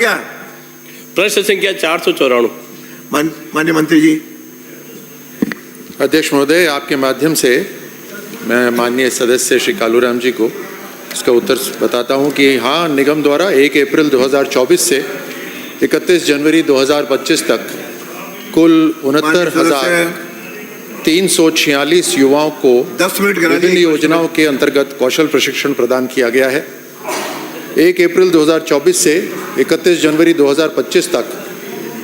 क्या प्रश्न संख्या 494। माननीय मंत्री जी। अध्यक्ष महोदय, आपके माध्यम से मैं माननीय सदस्य श्री कालूराम जी को इसका उत्तर बताता हूं कि हाँ, निगम द्वारा 1 अप्रैल 2024 से 31 जनवरी 2025 तक कुल 69,346 युवाओं को 10 मिनट विभिन्न योजनाओं के अंतर्गत कौशल प्रशिक्षण प्रदान किया गया है। 1 अप्रैल 2024 से 31 जनवरी 2025 तक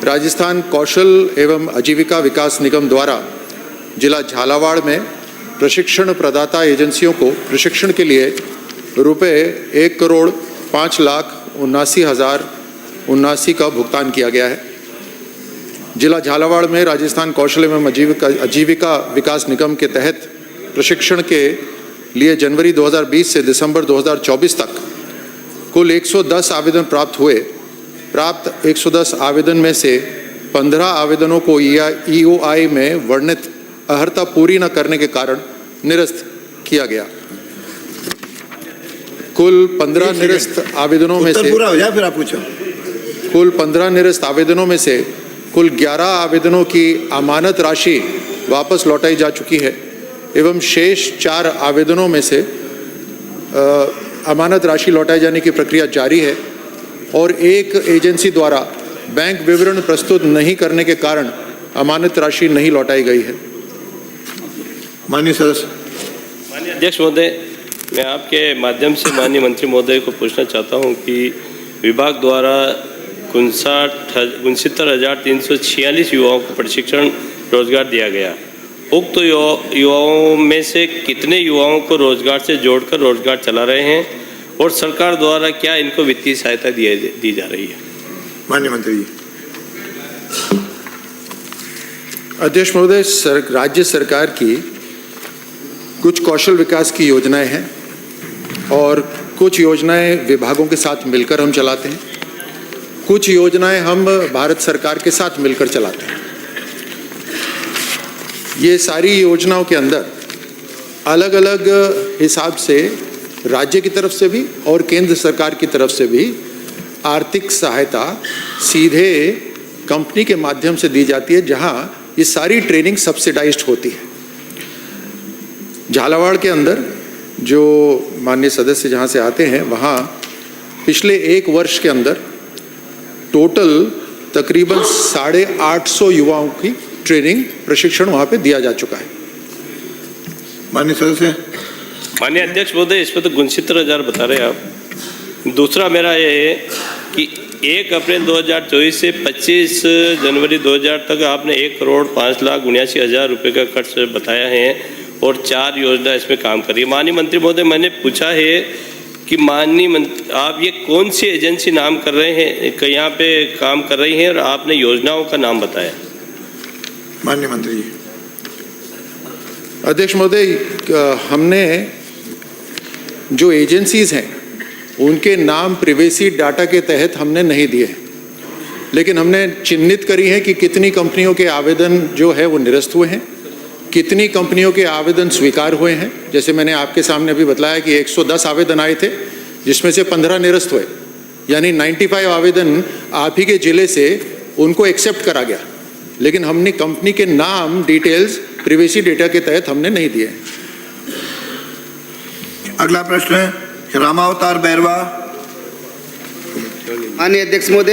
राजस्थान कौशल एवं आजीविका विकास निगम द्वारा जिला झालावाड़ में प्रशिक्षण प्रदाता एजेंसियों को प्रशिक्षण के लिए रुपये 1,05,79,079 का भुगतान किया गया है। जिला झालावाड़ में राजस्थान कौशल एवं आजीविका विकास निगम के तहत प्रशिक्षण के लिए जनवरी 2020 से दिसंबर 2024 तक कुल 110 आवेदन प्राप्त हुए। प्राप्त 110 आवेदन में से 15 आवेदनों को EOI में वर्णित अर्हता पूरी न करने के कारण निरस्त किया गया। कुल 15 निरस्त आवेदनों में से पूरा हो जाए फिर आप पूछो। कुल 15 निरस्त आवेदनों में से कुल 11 आवेदनों की अमानत राशि वापस लौटाई जा चुकी है एवं शेष 4 आवेदनों में से अमानत राशि लौटाए जाने की प्रक्रिया जारी है और एक एजेंसी द्वारा बैंक विवरण प्रस्तुत नहीं करने के कारण अमानत राशि नहीं लौटाई गई है। माननीय सदस्य। माननीय अध्यक्ष महोदय, मैं आपके माध्यम से माननीय मंत्री महोदय को पूछना चाहता हूं कि विभाग द्वारा 69,346 युवाओं को प्रशिक्षण रोजगार दिया गया। उक्त युवाओं में से कितने युवाओं को रोजगार से जोड़कर रोजगार चला रहे हैं और सरकार द्वारा क्या इनको वित्तीय सहायता दी जा रही है? माननीय मंत्री जी। अध्यक्ष महोदय, राज्य सरकार की कुछ कौशल विकास की योजनाएं हैं और कुछ योजनाएं विभागों के साथ मिलकर हम चलाते हैं, कुछ योजनाएं हम भारत सरकार के साथ मिलकर चलाते हैं। ये सारी योजनाओं के अंदर अलग अलग हिसाब से राज्य की तरफ से भी और केंद्र सरकार की तरफ से भी आर्थिक सहायता सीधे कंपनी के माध्यम से दी जाती है, जहां ये सारी ट्रेनिंग सब्सिडाइज्ड होती है। झालावाड़ के अंदर जो माननीय सदस्य जहां से आते हैं, वहां पिछले 1 वर्ष के अंदर टोटल तकरीबन 850 युवाओं की ट्रेनिंग प्रशिक्षण वहां पे दिया जा चुका है। माननीय सदस्य। माननीय अध्यक्ष महोदय, इसमें तो 69,000 बता रहे हैं आप। दूसरा मेरा ये है कि 1 अप्रैल 2024 से 25 जनवरी 2000 तक आपने 1,05,79,000 रुपये का खर्च बताया है और 4 योजना इसमें काम कर रही है। माननीय मंत्री महोदय, मैंने पूछा है कि आप ये कौन सी एजेंसी नाम कर रहे हैं, यहाँ पे काम कर रही हैं और आपने योजनाओं का नाम बताया? माननीय मंत्री जी। अध्यक्ष महोदय, हमने जो एजेंसीज हैं उनके नाम प्रिवेसी डाटा के तहत हमने नहीं दिए हैं, लेकिन हमने चिन्हित करी है कि कितनी कंपनियों के आवेदन जो है वो निरस्त हुए हैं, कितनी कंपनियों के आवेदन स्वीकार हुए हैं। जैसे मैंने आपके सामने अभी बताया कि 110 आवेदन आए थे, जिसमें से 15 निरस्त हुए, यानी 95 आवेदन आप ही के जिले से उनको एक्सेप्ट करा गया, लेकिन हमने कंपनी के नाम डिटेल्स प्रिवेसी डेटा के तहत हमने नहीं दिए। अगला प्रश्न है रामावतार बैरवा। माननीय अध्यक्ष महोदय।